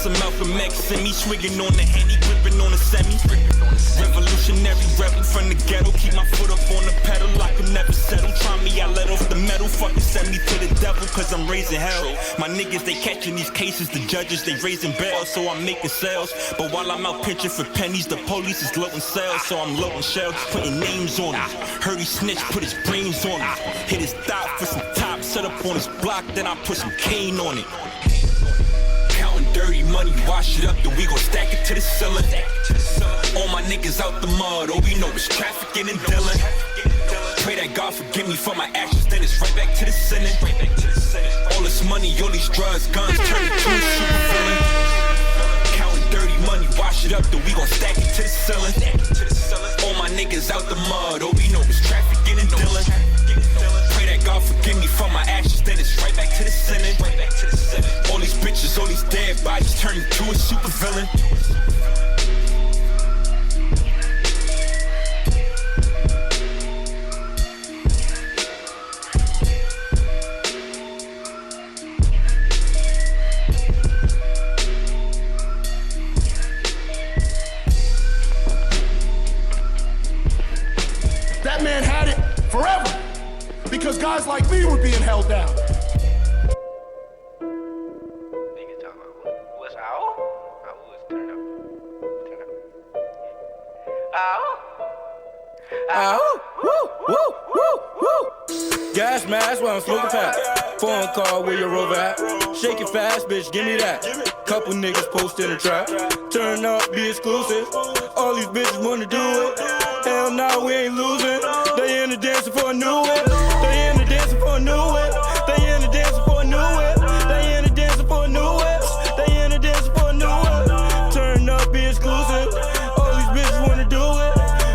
some Malcolm X in me, swinging on the Henny, gripping on the semi. Revolutionary rebel from the ghetto, keep my foot up on the pedal, I can never settle. Try me, I let off the metal, fucking send me to the devil, cause I'm raising hell. My niggas, they catching these cases, the judges, they raising bail, so I'm making sales. But while I'm out pitching for pennies, the police is loading sales, so I'm loading shells, putting names on it. Heard he snitch, put his brains on it. Hit his thigh for some top, set up on his block, then I put some cane on it. Counting dirty money, wash it up, then we gon' stack it to the ceiling. All my niggas out the mud, all we know is trafficking and dealing. Pray that God forgive me for my actions, then it's right back to the sinning. All this money, all these drugs, guns, turn into a super villain. Counting dirty money, wash it up, then we gon' stack it to the ceiling. All my niggas out the mud, all we know is trafficking and dealing. Pray that God forgive me for my actions, then it's right back to the sinning. All these bitches, all these dead bodies turn into a super villain. That man had it forever because guys like me were being held down. Nigga talking about what's out? I was turn up. Gas mask while I'm smoking fast. Phone call where your rover at. Shake it fast, bitch, give me that. Couple niggas posted in the trap. Turn up, be exclusive. All these bitches wanna do it. Hell no, we ain't losing. They in the dancing for a new whip. They in the dancing for a new whip. They in the dancing for a new whip. They in the dancing for a new whip. They in the dancing for a new whip. Turn up, be exclusive. All these bitches wanna do it.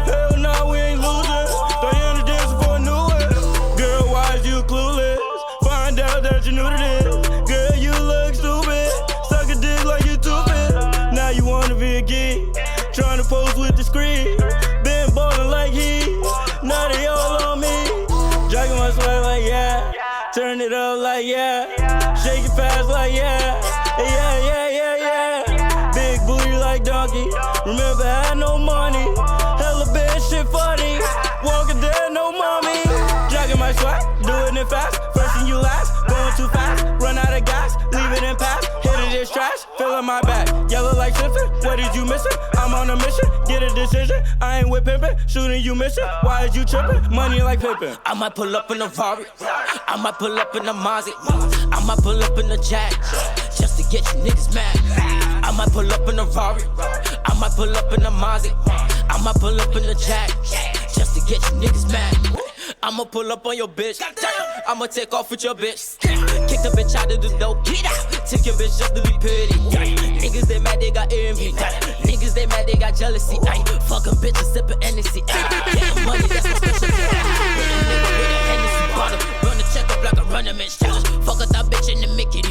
Hell no, we ain't losing. They in the dancing for a new whip. Girl, why is you clueless? Find out that you knew to this. Girl, you look stupid. Suck a dick like you stupid. Now you wanna be a geek. Trying to pose with the screen. Been ballin' like he. Now they all on me. Dragging my sweat like yeah. Turn it up like yeah. Shake it fast like yeah. Yeah, yeah, yeah, yeah. Big booty like donkey. Remember I had no money. Hella bad shit funny. Walking dead, no mommy. Dragging my sweat, doing it fast. First thing you last, going too fast. Run out of gas, leave it in pass. Hit it, it's trash, filling my bag. Yellow like Simpson, what did you missing? I'm on a mission, get a decision. I ain't with pimpin', shooting you missing. Why is you trippin'? Money like pimpin'. I might pull up in a Rari, I might pull up in a Mozzie, I might pull up in a Jack, just to get you niggas mad. I might pull up in a Rari, I might pull up in a Mozzie, I might pull up in a Jack, just to get you niggas mad. I'ma pull up on your bitch, I'ma take off with your bitch. Kick the bitch out of the door, get out. Take your bitch just to be pretty. Niggas they mad, they got envy. Niggas they mad, they got jealousy. Fucking bitches sippin' Hennessy. Getting money, that's my specialty. With a nigga with a Hennessy bottle. Run the check up like a running-man's challenge. Fuck with that bitch in the Mickey.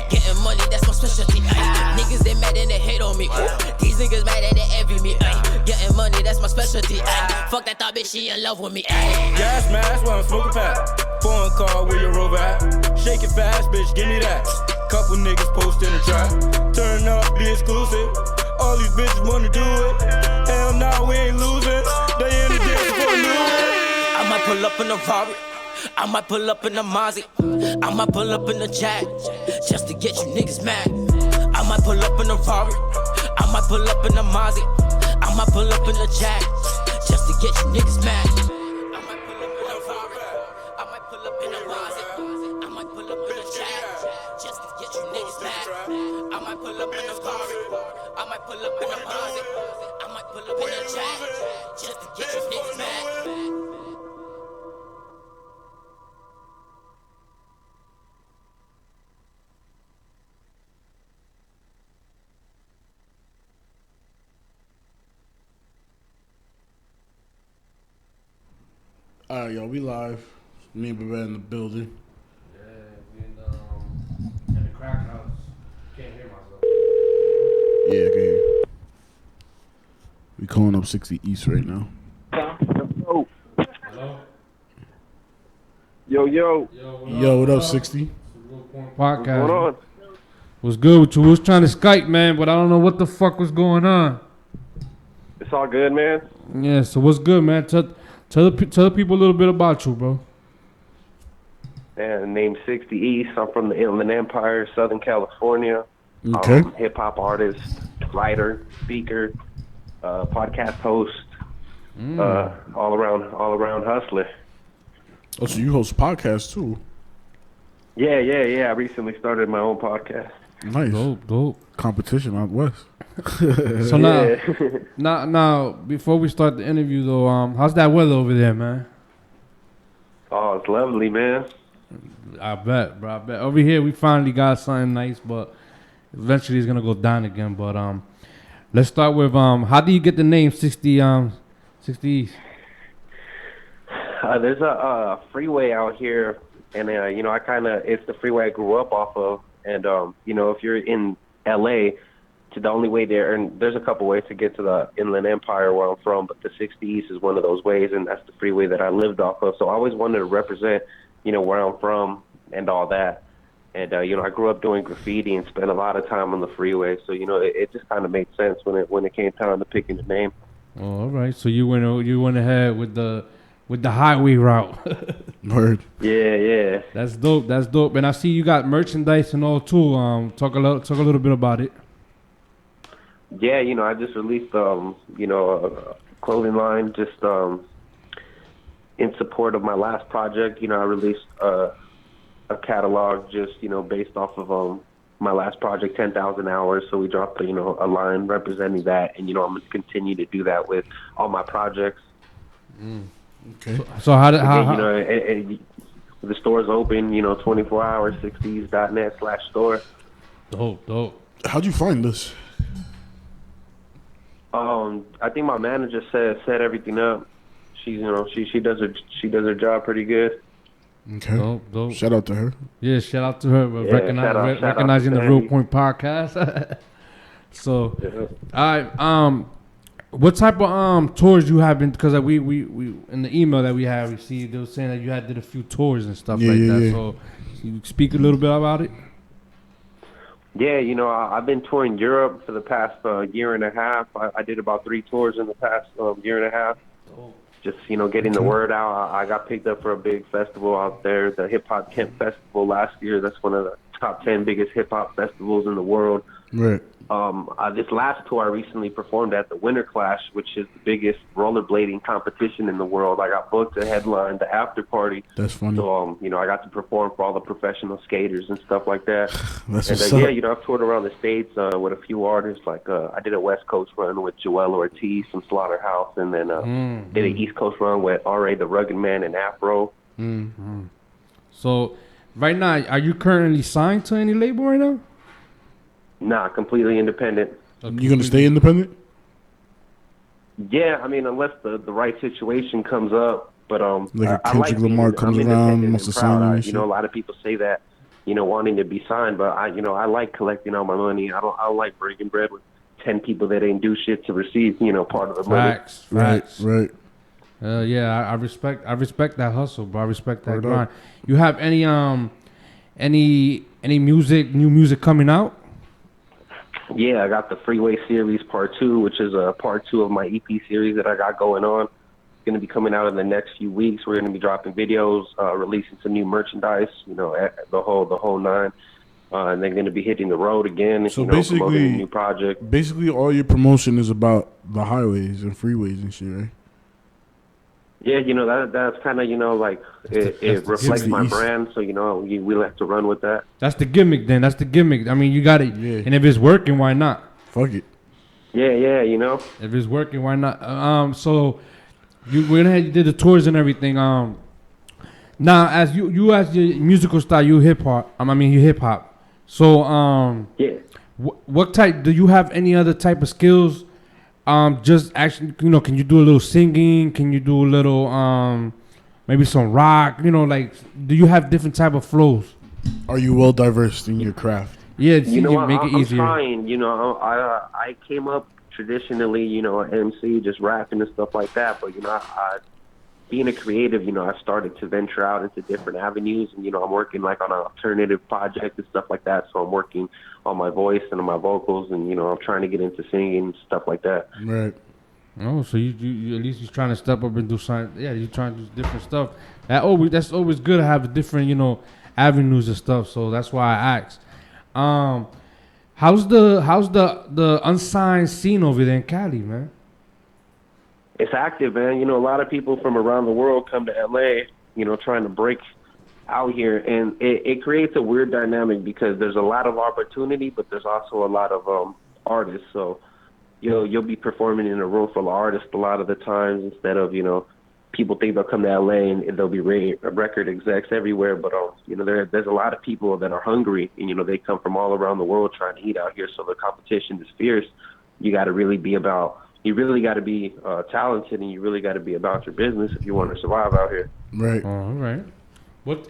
Getting money, that's my specialty. Niggas they mad and they hate on me. These niggas mad and they envy me. Getting money, that's my specialty. Fuck that thought bitch, she in love with me. Gas mask while I'm smoking fast. Phone call where your rover at. Shake it fast, bitch, give me that. Couple niggas posted in the trap. Turn up, be exclusive. All these bitches wanna do it. Hell no, we ain't losing. They in the dance for a new one. I might pull up in a Rari, I might pull up in a Mozzie, I might pull up in a Jack, just to get you niggas mad. I might pull up in a Rari, I might pull up in a Mozzie, I might pull up in a Jack, just to get you niggas mad. I might pull up in a Rari, I might pull up in a Mozzie, I might pull up in a Jack, just to get you niggas mad. I might pull up in a Rari, I might pull up in a Mozzie, I might pull up in a Jack, just to get you niggas mad. All right, y'all, we live. Me and Babette in the building. Yeah, we in the crack house. Can't hear myself. Yeah, I can hear you. We calling up 60 East right now. Hello? Yo. Yo, what up, 60? Podcast. What's going on? What's good with you? We was trying to Skype, man, but I don't know what the fuck was going on. It's all good, man. Yeah, so what's good, man? Tell the people a little bit about you, bro. And name's 60 East. I'm from the Inland Empire, Southern California. Okay. Hip hop artist, writer, speaker, podcast host, all around hustler. Oh, so you host podcasts too? Yeah. I recently started my own podcast. Nice. Dope. Competition out west. So now, before we start the interview, though, how's that weather over there, man? Oh, it's lovely, man. I bet, bro. I bet. Over here, we finally got something nice, but eventually it's gonna go down again. But let's start with how do you get the name 60 East? There's a freeway out here, and it's the freeway I grew up off of. And if you're in LA, the only way there, and there's a couple ways to get to the Inland Empire where I'm from, but the 60 East is one of those ways, and that's the freeway that I lived off of. So I always wanted to represent, where I'm from and all that. And I grew up doing graffiti and spent a lot of time on the freeway. So it just kind of made sense when it came time to picking the name. Oh, all right. So you went ahead with the highway route. Word. Yeah. That's dope. And I see you got merchandise and all too. Talk a little bit about it. Yeah, I just released a clothing line just in support of my last project. I released a catalog just based off of my last project, 10,000 Hours. So we dropped a line representing that, and I'm gonna continue to do that with all my projects. Okay. So how the store's open, 24 hours, 60s.net/store. Dope. How'd you find this? I think my manager set everything up. She's she does her job pretty good. Okay. Dope. Shout out to her. Yeah, shout out to her. Recognizing the Real Point podcast. So, all right. What type of tours you have been? Because we in the email that we have received, they were saying that you did a few tours and stuff that. Yeah. So, can you speak a little bit about it? Yeah, I've been touring Europe for the past year and a half. I did about 3 tours in the past year and a half. Just, getting the word out. I got picked up for a big festival out there, the Hip Hop Kemp Festival last year. That's one of the top 10 biggest hip hop festivals in the world. Right. This last tour, I recently performed at the Winter Clash, which is the biggest rollerblading competition in the world. I got booked to headline the after party. That's funny. So, I got to perform for all the professional skaters and stuff like that. That's and what's up. yeah, I've toured around the States with a few artists. Like I did a West Coast run with Joel Ortiz from Slaughterhouse, and then did an East Coast run with R.A. the Rugged Man and Afro. Mm-hmm. So, right now, are you currently signed to any label right now? Nah, completely independent. You gonna stay independent? Yeah, unless the right situation comes up. But like I Kendrick Lamar comes around, wants to sign you and shit. A lot of people say that, wanting to be signed, but I like collecting all my money. I don't like breaking bread with 10 people that ain't do shit to receive, part of the money. Facts. Right. Yeah, I respect that hustle, bro. I respect that grind. You have any new music coming out? Yeah, I got the Freeway Series Part 2, which is a Part 2 of my EP series that I got going on. It's going to be coming out in the next few weeks. We're going to be dropping videos, releasing some new merchandise, the whole nine. And they're going to be hitting the road again, so promoting a new project. Basically, all your promotion is about the highways and freeways and shit, right? Yeah, that's kind of, it reflects my brand, so, we like to run with that. That's the gimmick, then. That's the gimmick. You got it. Yeah. And if it's working, why not? Fuck it. Yeah, If it's working, why not? So, you went ahead, you did the tours and everything. Now, as you as your musical style, you hip-hop. You hip-hop. So, yeah. What type, do you have any other type of skills? Just actually, can you do a little singing? Can you do a little, maybe some rock? Do you have different type of flows? Are you well diverse in your craft? Yeah, make it easier. I'm trying, I came up traditionally, MC, just rapping and stuff like that. But, being a creative, you know, I started to venture out into different avenues, and you know, I'm working like on an alternative project and stuff like that. So I'm working on my voice and on my vocals, and you know, I'm trying to get into singing and stuff like that. Right. Oh, so you at least you're trying to step up and do something. Yeah, you're trying to do different stuff. That's always good to have different, you know, avenues and stuff. So that's why I asked. How's the unsigned scene over there in Cali, man? It's active, man. You know, a lot of people from around the world come to LA, you know, trying to break out here, and it creates a weird dynamic because there's a lot of opportunity, but there's also a lot of artists. So you'll be performing in a room full of artists a lot of the times, instead of, you know, people think they'll come to LA and there'll be record execs everywhere, but you know, there's a lot of people that are hungry, and you know, they come from all around the world trying to eat out here. So the competition is fierce. You got to really be talented, and you really got to be about your business if you want to survive out here. Right. All right. What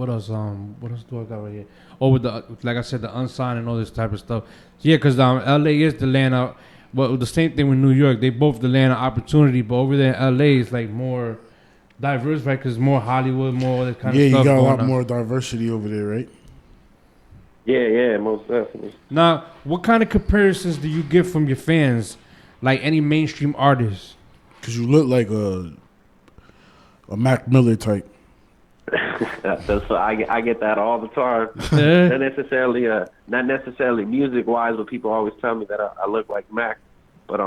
else? What else do I got right here? Oh, with the, like I said, the unsigned and all this type of stuff. Yeah, because LA is the land of. Well, the same thing with New York. They both the land of opportunity, but over there in LA is like more diverse, right? Because more Hollywood, more that kind of stuff. Yeah, you got a lot on. more diversity over there, right? Yeah, most definitely. Now, what kind of comparisons do you get from your fans, like any mainstream artists? Because you look like a Mac Miller type. So I get that all the time. Not necessarily music wise, but people always tell me that I look like Mac. But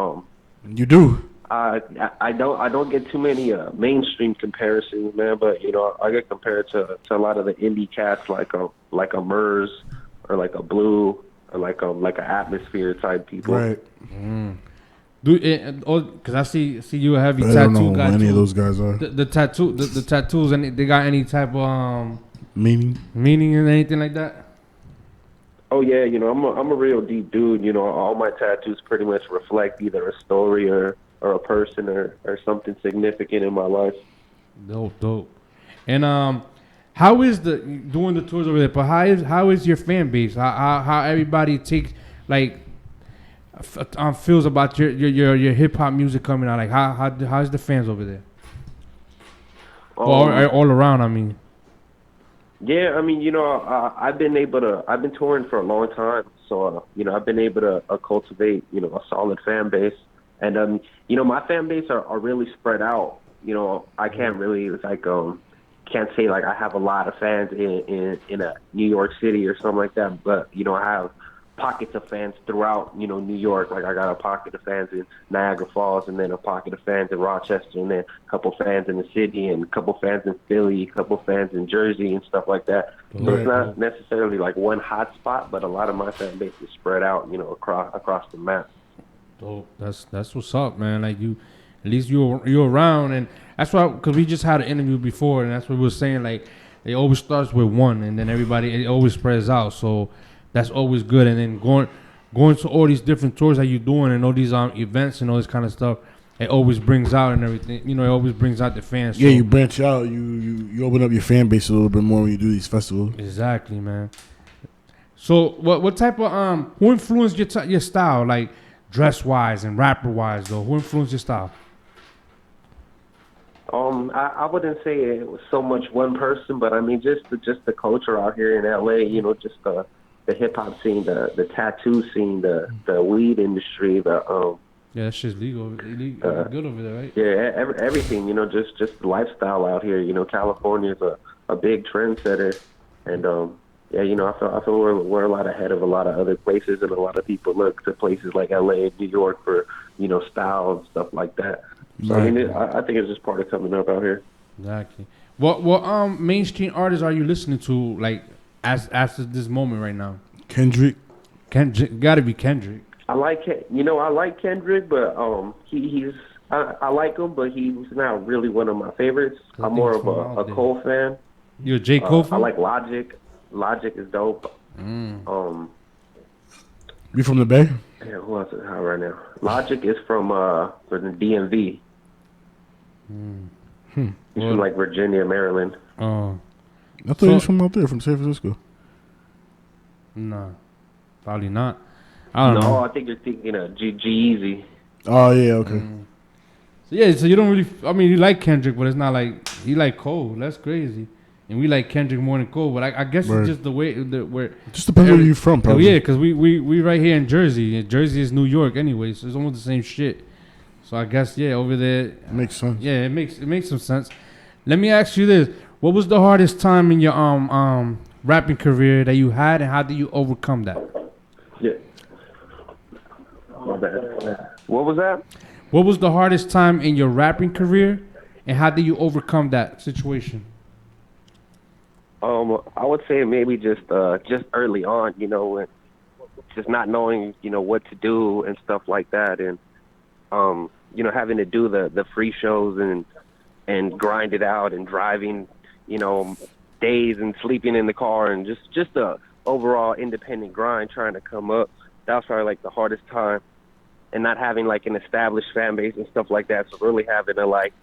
you do. I don't get too many mainstream comparisons, man. But you know, I get compared to a lot of the indie cats, like a Murs or like a Blue or like an Atmosphere type people. Right. Because I see you a heavy tattoo I don't know who guy any too. of those guys are. The tattoos, and they got any type of meaning and anything like that? Oh yeah, you know, I'm a real deep dude. You know, all my tattoos pretty much reflect either a story or a person or something significant in my life. Dope. And how is doing the tours over there? But how is your fan base? How everybody takes like feels about your hip hop music coming out? Like how's the fans over there? All around, I mean. Yeah, I mean, you know, I've been touring for a long time, so you know, I've been able to cultivate, you know, a solid fan base, and you know, my fan base are really spread out. You know, I can't really can't say like I have a lot of fans in a New York City or something like that, but you know, I have pockets of fans throughout, you know, New York. Like I got a pocket of fans in Niagara Falls, and then a pocket of fans in Rochester, and then a couple fans in the city, and a couple fans in Philly, a couple fans in Jersey, and stuff like that. Right. So it's not necessarily like one hot spot, but a lot of my fan base is spread out, you know, across the map. Dope. That's what's up, man. Like at least you're around, and that's why, because we just had an interview before, and that's what we were saying. Like it always starts with one, and then it always spreads out. So that's always good. And then going to all these different tours that you're doing and all these events and all this kind of stuff, it always brings out and everything. You know, it always brings out the fans. Yeah, so you branch out. You open up your fan base a little bit more when you do these festivals. Exactly, man. So what type of who influenced your style, like dress wise and rapper wise though? Who influenced your style? I wouldn't say it was so much one person, but I mean just the culture out here in LA. You know, just the hip hop scene, the tattoo scene, the weed industry, yeah, that shit's legal good over there, right? Yeah, everything. You know, just the lifestyle out here. You know, California's a big trendsetter, and yeah, you know, I feel we're a lot ahead of a lot of other places, and a lot of people look to places like LA and New York for, you know, style and stuff like that. So I mean, I think it's just part of coming up out here. Exactly. What mainstream artists are you listening to, like, as this moment right now? Kendrick, gotta be Kendrick. I like Kendrick, but he's I like him, but he's not really one of my favorites. I'm more of a Cole fan. You're a J. Cole fan? I like Logic. Logic is dope. You from the Bay? Yeah, who else is hot right now? Logic is from the DMV. He's from like Virginia, Maryland. Oh, I thought he was from out there, from San Francisco. No, probably not. I don't know. I think you're thinking of G-Eazy. Oh yeah, okay. Yeah, so you don't really. I mean, you like Kendrick, but it's not like you like Cole. That's crazy. And we like Kendrick more than Cole, but I guess it's just the way where. Just depends where you're from, probably. Yeah, because we right here in Jersey. And Jersey is New York anyway, so it's almost the same shit. So I guess over there makes sense. Yeah, it makes some sense. Let me ask you this: what was the hardest time in your rapping career that you had, and how did you overcome that? Yeah. My bad. What was that? What was the hardest time in your rapping career, and how did you overcome that situation? I would say maybe just early on, when just not knowing, what to do and stuff like that, and having to do the free shows and grind it out and driving, days and sleeping in the car and just a overall independent grind trying to come up. That was probably like the hardest time. And not having like an established fan base and stuff like that. So really having to like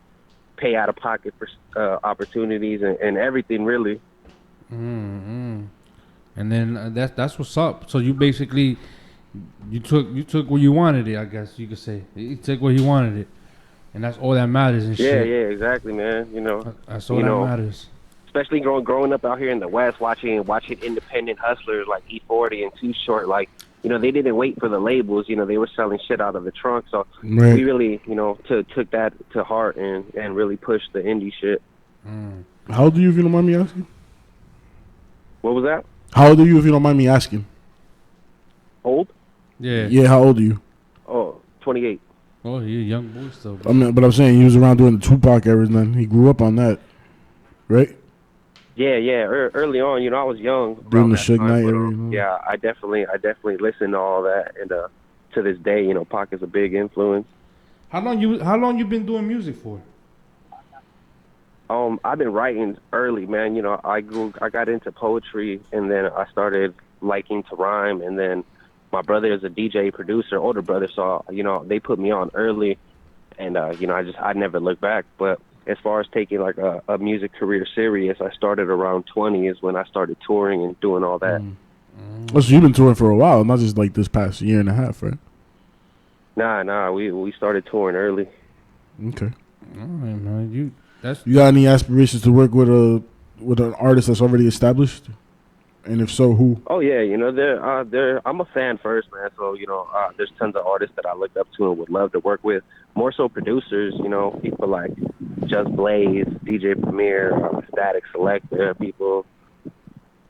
pay out of pocket for opportunities and everything really. Mm-hmm. And then that's what's up. So you basically you took where you wanted it, I guess you could say. You took where you wanted it, and that's all that matters. And shit. Yeah, exactly, man. That's all that matters. Especially growing up out here in the West, watching independent hustlers like E40 and Too Short, like. They didn't wait for the labels. They were selling shit out of the trunk. So we really, took that to heart and really pushed the indie shit. How old are you, if you don't mind me asking? What was that? How old are you, if you don't mind me asking? Old? Yeah. Yeah, how old are you? Oh, 28. Oh, you're a young boy still. Bro. I mean, but I'm saying he was around doing the Tupac eras, then. He grew up on that, right? Yeah. Early on, I was young. Doing the Suge Knight era. Yeah, I definitely listened to all that, and to this day, Pac is a big influence. How long you been doing music for? I've been writing early, man. I got into poetry, and then I started liking to rhyme, and then my brother is a DJ producer, older brother, so they put me on early, and I never looked back, but. As far as taking like a music career serious, I started around 20 is when I started touring and doing all that. Oh, so you've been touring for a while, not just like this past year and a half, right? Nah, we started touring early. Okay. All right, man. You got any aspirations to work with an artist that's already established? And if so, who? Oh yeah, I'm a fan first, man. So there's tons of artists that I look up to and would love to work with. More so producers, people like Just Blaze, DJ Premier, Static Selector, people,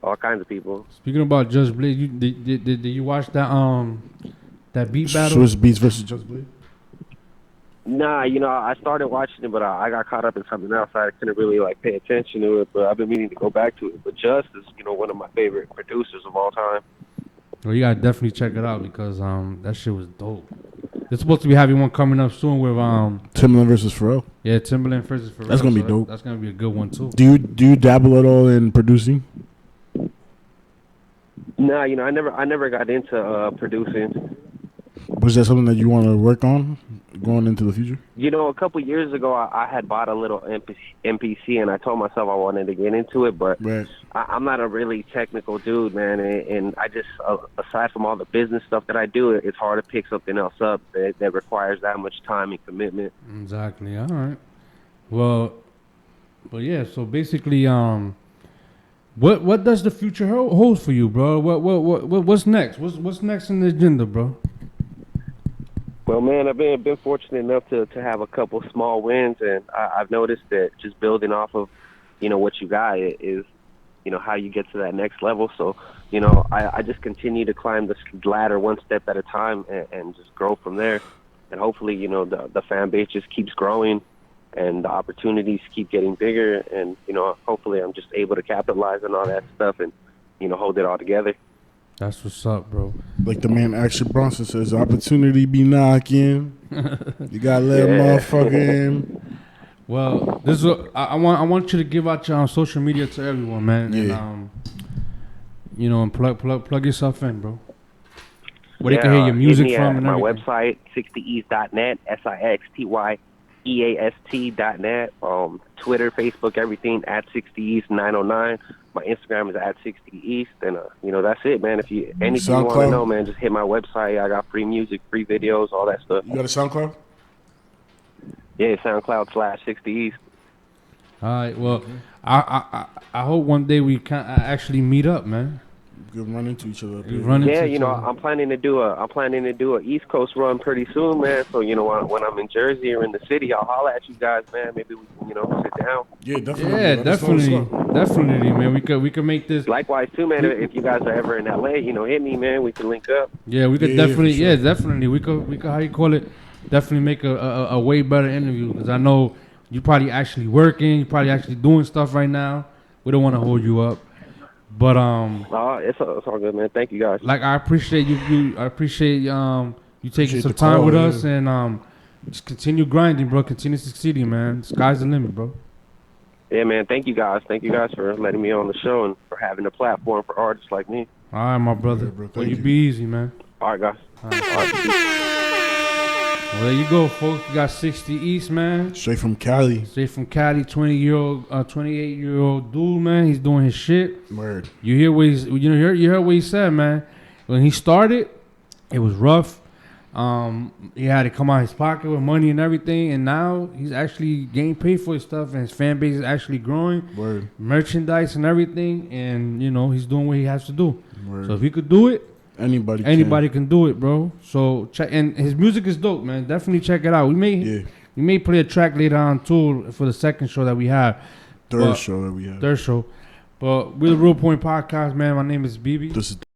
all kinds of people. Speaking about Just Blaze, did you watch that beat battle? Swiss Beats versus Just Blaze? Nah, I started watching it, but I got caught up in something else. I couldn't really pay attention to it, but I've been meaning to go back to it. But Just is, one of my favorite producers of all time. Well, you gotta definitely check it out because that shit was dope. They're supposed to be having one coming up soon with Timbaland versus Pharrell. Yeah, Timbaland versus Pharrell. That's gonna be dope. That's gonna be a good one too. Do you dabble at all in producing? Nah, I never got into producing. Was that something that you want to work on going into the future? A couple years ago, I had bought a little MPC, and I told myself I wanted to get into it, but right. I'm not a really technical dude, man, and I just, aside from all the business stuff that I do, it's hard to pick something else up that requires that much time and commitment. Exactly. All right. Well, yeah. So basically, what does the future hold for you, bro? What's next? What's next in the agenda, bro? Well, man, I've been fortunate enough to have a couple small wins, and I've noticed that just building off of, what you got is, how you get to that next level. So, I just continue to climb this ladder one step at a time and just grow from there. And hopefully, the fan base just keeps growing and the opportunities keep getting bigger. And, hopefully I'm just able to capitalize on all that stuff and, hold it all together. That's what's up, bro. Like the man Action Bronson says, opportunity be knocking. You gotta let a motherfucker in. Well, this is I want you to give out your social media to everyone, man. Yeah. And and plug yourself in, bro. Where they can hear your music from and my everything. website, 60east.net, SIXTYEAST.net. Twitter, Facebook, everything at 60east909. My Instagram is at 60east, and that's it, man. If you anything you want to know, man, just hit my website. I got free music, free videos, all that stuff. You got a SoundCloud? Yeah, SoundCloud/60 East. All right. Well, I hope one day we can actually meet up, man. We could run into each other. Yeah, you know, I'm planning to do a East Coast run pretty soon, man. So, you know, when I'm in Jersey or in the city, I'll holler at you guys, man. Maybe we can, you know, sit down. Yeah, definitely. Yeah, definitely, man. We could make this. Likewise, too, man. If you guys are ever in LA, you know, hit me, man. We can link up. Yeah, we could definitely. Sure. Yeah, definitely. We could. How you call it? Definitely make a way better interview, because I know you probably actually working. You probably actually doing stuff right now. We don't want to hold you up. But it's all good, man. Thank you guys. Like, I appreciate you. I appreciate you taking some time with us, and just continue grinding, bro. Continue succeeding, man. Sky's the limit, bro. Yeah, man. Thank you guys. Thank you guys for letting me on the show and for having a platform for artists like me. All right, my brother. Yeah, bro, well, you be easy, man. All right, guys. All right. Well, there you go, folks. You got 60 East, man. Straight from Cali. 28-year-old dude, man. He's doing his shit. Word. You hear what you heard what he said, man. When he started, it was rough. He had to come out of his pocket with money and everything, and now he's actually getting paid for his stuff, and his fan base is actually growing. Word. Merchandise and everything, and you know he's doing what he has to do. Word. So if he could do it, anybody can do it, bro. So check, and his music is dope, man. Definitely check it out. We may play a track later on too for the second show that we have. Third show. But we're the Real Point Podcast, man. My name is BB. This is